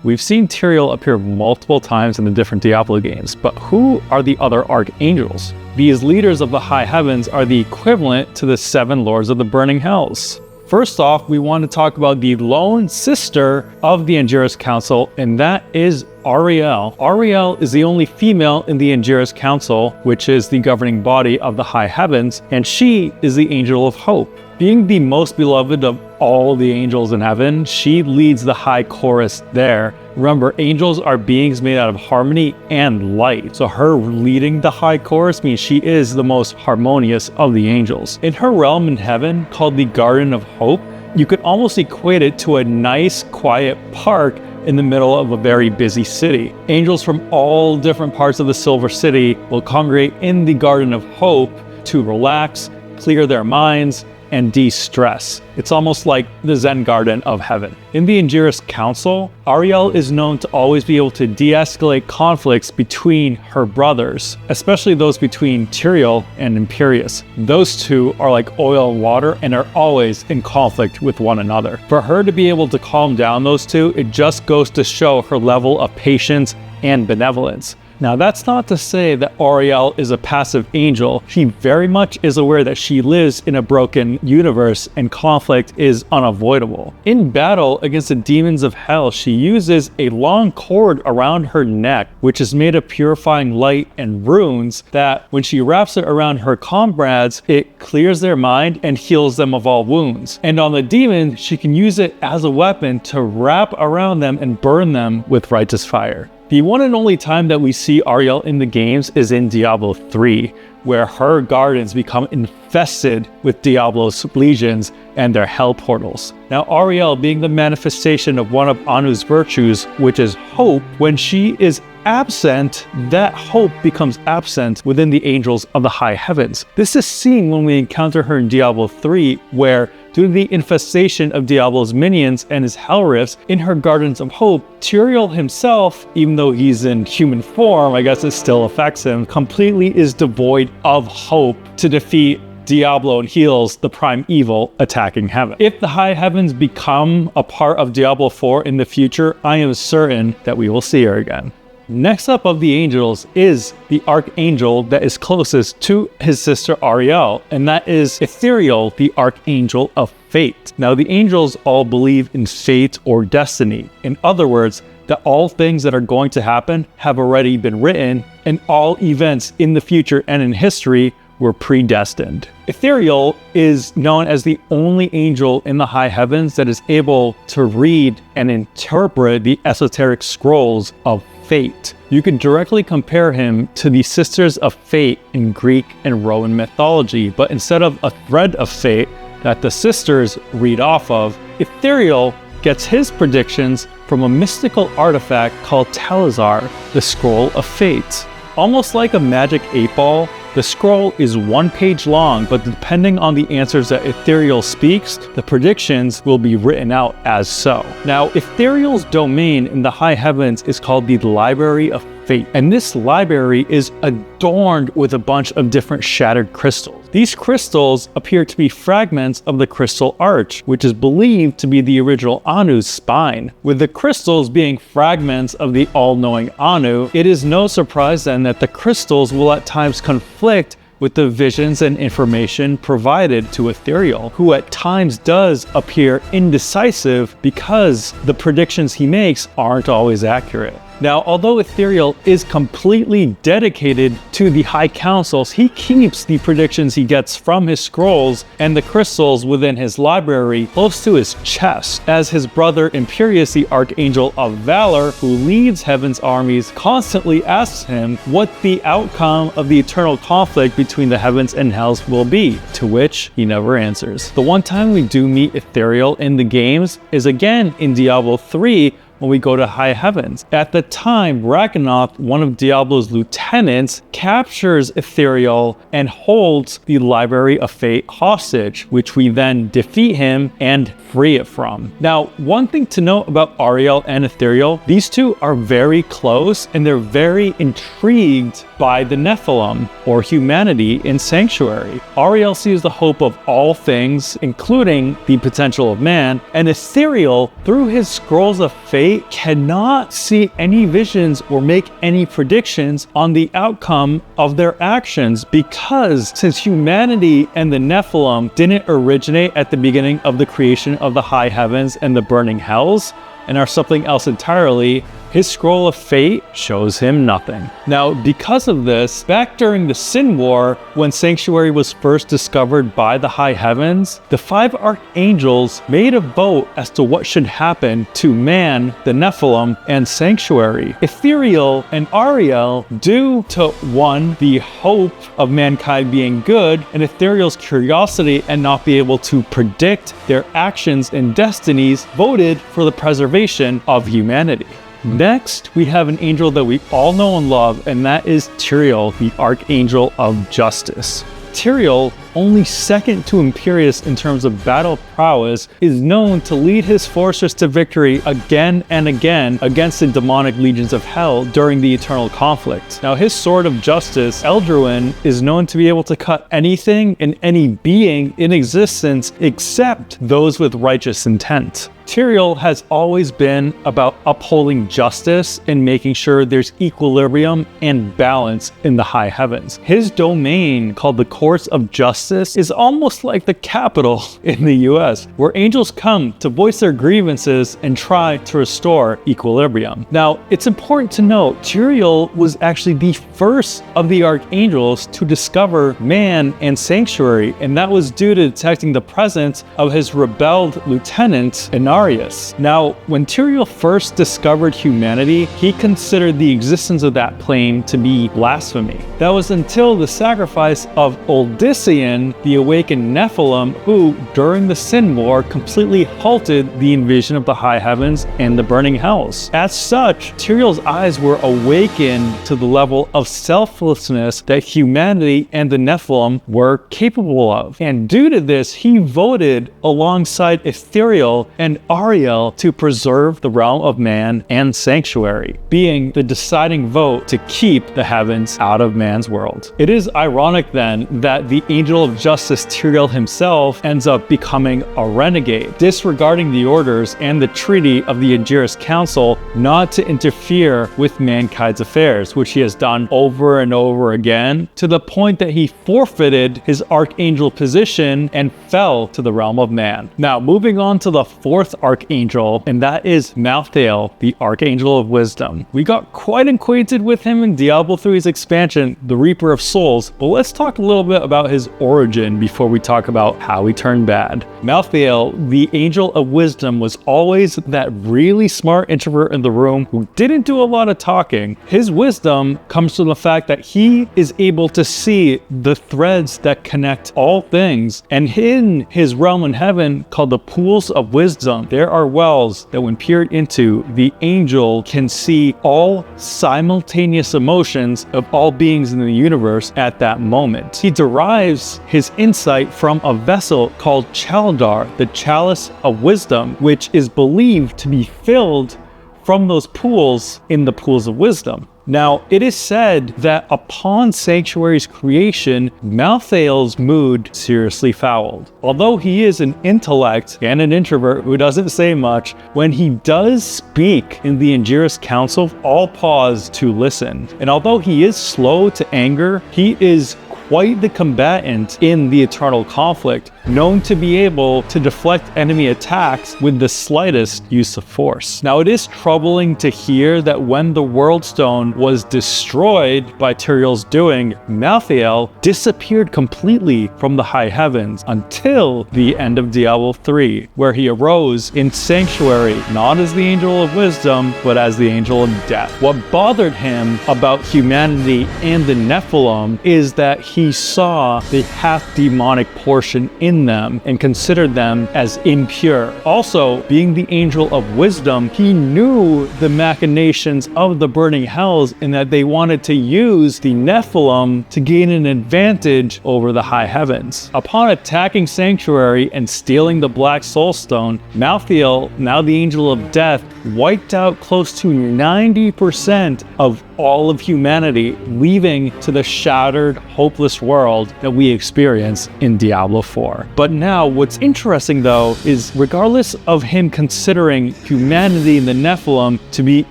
We've seen Tyrael appear multiple times in the different Diablo games, but who are the other Archangels? These leaders of the high heavens are the equivalent to the 7 lords of the burning hells. First off, we want to talk about the lone sister of the Angelic Council, and that is Auriel. Auriel is the only female in the Angelic Council, which is the governing body of the high heavens, and she is the Angel of Hope. Being the most beloved of all the angels in heaven, she leads the high chorus there. Remember, angels are beings made out of harmony and light, so her leading the high chorus means she is the most harmonious of the angels. In her realm in heaven, called the Garden of Hope, you could almost equate it to a nice, quiet park in the middle of a very busy city. Angels from all different parts of the Silver City will congregate in the Garden of Hope to relax, clear their minds, and de-stress. It's almost like the Zen garden of heaven. In the Angelic Council, Auriel is known to always be able to de-escalate conflicts between her brothers, especially those between Tyrael and Imperius. Those two are like oil and water and are always in conflict with one another. For her to be able to calm down those two, it just goes to show her level of patience and benevolence. Now, that's not to say that Auriel is a passive angel. She very much is aware that she lives in a broken universe and conflict is unavoidable. In battle against the demons of hell, she uses a long cord around her neck, which is made of purifying light and runes that when she wraps it around her comrades, it clears their mind and heals them of all wounds. And on the demons, she can use it as a weapon to wrap around them and burn them with righteous fire. The one and only time that we see Auriel in the games is in Diablo 3, where her gardens become infested with Diablo's legions and their hell portals. Now, Auriel, being the manifestation of one of Anu's virtues, which is hope, when she is absent, that hope becomes absent within the angels of the high heavens. This is seen when we encounter her in Diablo 3, where due to the infestation of Diablo's minions and his hell rifts in her Gardens of Hope, Tyrael himself, even though he's in human form, I guess it still affects him, completely is devoid of hope to defeat Diablo and heals the prime evil attacking heaven. If the high heavens become a part of Diablo 4 in the future, I am certain that we will see her again. Next up of the angels is the archangel that is closest to his sister Auriel, and that is Itherael, the archangel of fate. Now, the angels all believe in fate or destiny. In other words, that all things that are going to happen have already been written, and all events in the future and in history were predestined. Itherael is known as the only angel in the high heavens that is able to read and interpret the esoteric scrolls of fate. You can directly compare him to the Sisters of Fate in Greek and Roman mythology, but instead of a thread of fate that the sisters read off of, Itherael gets his predictions from a mystical artifact called Talizar, the Scroll of Fate. Almost like a magic 8-ball, the scroll is 1 page long, but depending on the answers that Itherael speaks, the predictions will be written out as so. Now, Itherael's domain in the high heavens is called the Library of Fate, and this library is adorned with a bunch of different shattered crystals. These crystals appear to be fragments of the Crystal Arch, which is believed to be the original Anu's spine. With the crystals being fragments of the all-knowing Anu, it is no surprise then that the crystals will at times conflict with the visions and information provided to Itherael, who at times does appear indecisive because the predictions he makes aren't always accurate. Now, although Itherael is completely dedicated to the High Councils, he keeps the predictions he gets from his scrolls and the crystals within his library close to his chest, as his brother Imperius, the Archangel of Valor, who leads Heaven's armies, constantly asks him what the outcome of the eternal conflict between the heavens and hells will be, to which he never answers. The one time we do meet Itherael in the games is again in Diablo 3, when we go to high heavens. At the time, Rakanoth, one of Diablo's lieutenants, captures Itherael and holds the Library of Fate hostage, which we then defeat him and free it from. Now, one thing to note about Auriel and Itherael, these two are very close and they're very intrigued by the Nephilim, or humanity in Sanctuary. Auriel sees the hope of all things, including the potential of man, and Itherael, through his scrolls of fate, they cannot see any visions or make any predictions on the outcome of their actions, because since humanity and the Nephilim didn't originate at the beginning of the creation of the high heavens and the burning hells, and are something else entirely, his scroll of fate shows him nothing. Now, because of this, back during the Sin War, when Sanctuary was first discovered by the high heavens, the 5 archangels made a vote as to what should happen to man, the Nephilim, and Sanctuary. Itherael and Auriel, due to 1, the hope of mankind being good, and Itherael's curiosity and not be able to predict their actions and destinies, voted for the preservation of humanity. Next, we have an angel that we all know and love, and that is Tyrael, the Archangel of Justice. Tyrael, only second to Imperius in terms of battle prowess, is known to lead his forces to victory again and again against the demonic legions of hell during the eternal conflict. Now, his sword of justice, Eldraine, is known to be able to cut anything and any being in existence except those with righteous intent. Tyrael has always been about upholding justice and making sure there's equilibrium and balance in the high heavens. His domain, called the Courts of Justice, is almost like the Capitol in the US, where angels come to voice their grievances and try to restore equilibrium. Now, it's important to note, Tyrael was actually the first of the archangels to discover man and Sanctuary, and that was due to detecting the presence of his rebelled lieutenant, Arius. Now, when Tyrael first discovered humanity, he considered the existence of that plane to be blasphemy. That was until the sacrifice of Oldician, the awakened Nephilim, who, during the Sin War, completely halted the invasion of the high heavens and the burning hells. As such, Tyrael's eyes were awakened to the level of selflessness that humanity and the Nephilim were capable of. And due to this, he voted alongside Itherael and Auriel to preserve the realm of man and Sanctuary, being the deciding vote to keep the heavens out of man's world. It is ironic then that the Angel of Justice Tyrael himself ends up becoming a renegade, disregarding the orders and the treaty of the Aegirus Council not to interfere with mankind's affairs, which he has done over and over again, to the point that he forfeited his archangel position and fell to the realm of man. Now, moving on to the 4th archangel, and that is Malthael, the Archangel of Wisdom. We got quite acquainted with him in Diablo 3's expansion, the Reaper of Souls, but let's talk a little bit about his origin before we talk about how he turned bad. Malthael, the Angel of Wisdom, was always that really smart introvert in the room who didn't do a lot of talking. His wisdom comes from the fact that he is able to see the threads that connect all things, and in his realm in heaven called the Pools of Wisdom, there are wells that when peered into, the angel can see all simultaneous emotions of all beings in the universe at that moment. He derives his insight from a vessel called Chaldar, the Chalice of Wisdom, which is believed to be filled from those pools in the Pools of Wisdom. Now, it is said that upon Sanctuary's creation, Malthael's mood seriously fouled. Although he is an intellect and an introvert who doesn't say much, when he does speak in the Aegirus Council, all pause to listen. And although he is slow to anger, he is quite the combatant in the eternal conflict, known to be able to deflect enemy attacks with the slightest use of force. Now, it is troubling to hear that when the World Stone was destroyed by Tyrael's doing, Malthael disappeared completely from the high heavens until the end of Diablo 3, where he arose in Sanctuary, not as the Angel of Wisdom, but as the Angel of Death. What bothered him about humanity and the Nephilim is that he saw the half-demonic portion in them and considered them as impure. Also, being the Angel of Wisdom, he knew the machinations of the burning hells and that they wanted to use the Nephilim to gain an advantage over the high heavens. Upon attacking Sanctuary and stealing the Black Soul Stone, Malthael, now the Angel of Death, wiped out close to 90% of all of humanity, leaving to the shattered, hopeless world that we experience in Diablo 4. But now, what's interesting though, is regardless of him considering humanity and the Nephilim to be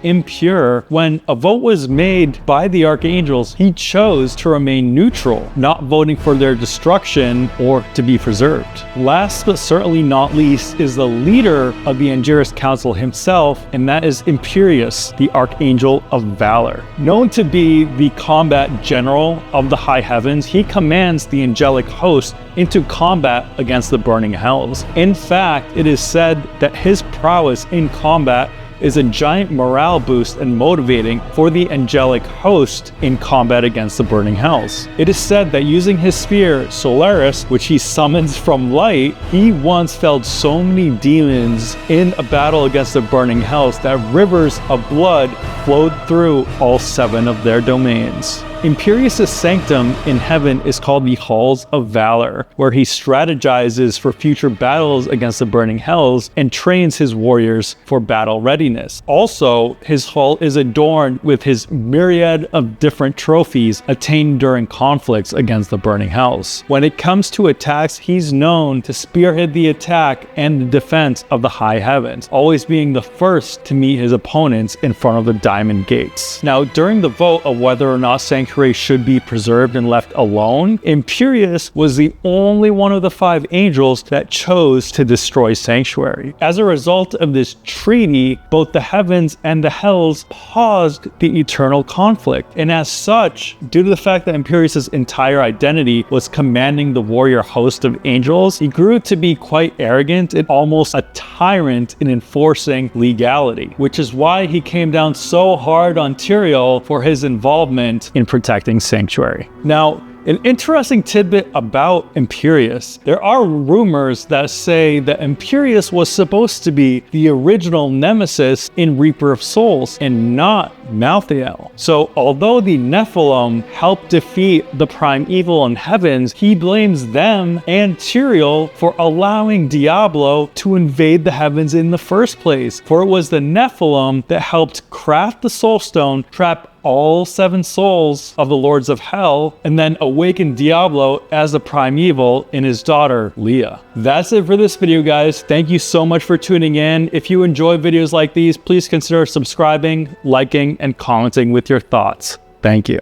impure, when a vote was made by the Archangels, he chose to remain neutral, not voting for their destruction or to be preserved. Last but certainly not least is the leader of the Angelus Council himself, and that is Imperius, the Archangel of Valor. Known to be the combat general of the high heavens, he commands the Angelic Host into combat against the burning hells. In fact, it is said that his prowess in combat is a giant morale boost and motivating for the Angelic Host in combat against the burning hells. It is said that using his spear, Solaris, which he summons from light, he once felled so many demons in a battle against the burning hells that rivers of blood flowed through all 7 of their domains. Imperius' sanctum in heaven is called the Halls of Valor, where he strategizes for future battles against the burning hells and trains his warriors for battle readiness. Also, his hall is adorned with his myriad of different trophies attained during conflicts against the burning hells. When it comes to attacks, he's known to spearhead the attack and the defense of the high heavens, always being the first to meet his opponents in front of the diamond gates. Now, during the vote of whether or not Sanctuary should be preserved and left alone, Imperius was the only one of the 5 angels that chose to destroy Sanctuary. As a result of this treaty, both the heavens and the hells paused the eternal conflict. And as such, due to the fact that Imperius' entire identity was commanding the warrior host of angels, he grew to be quite arrogant and almost a tyrant in enforcing legality, which is why he came down so hard on Tyrael for his involvement in protecting Sanctuary. Now, an interesting tidbit about Imperius. There are rumors that say that Imperius was supposed to be the original nemesis in Reaper of Souls and not Malthael. So although the Nephilim helped defeat the prime evil in heavens, he blames them and Tyrael for allowing Diablo to invade the heavens in the first place. For it was the Nephilim that helped craft the Soulstone, trap all 7 souls of the Lords of Hell, and then awaken Diablo as the primeval in his daughter, Leah. That's it for this video, guys. Thank you so much for tuning in. If you enjoy videos like these, please consider subscribing, liking, and commenting with your thoughts. Thank you.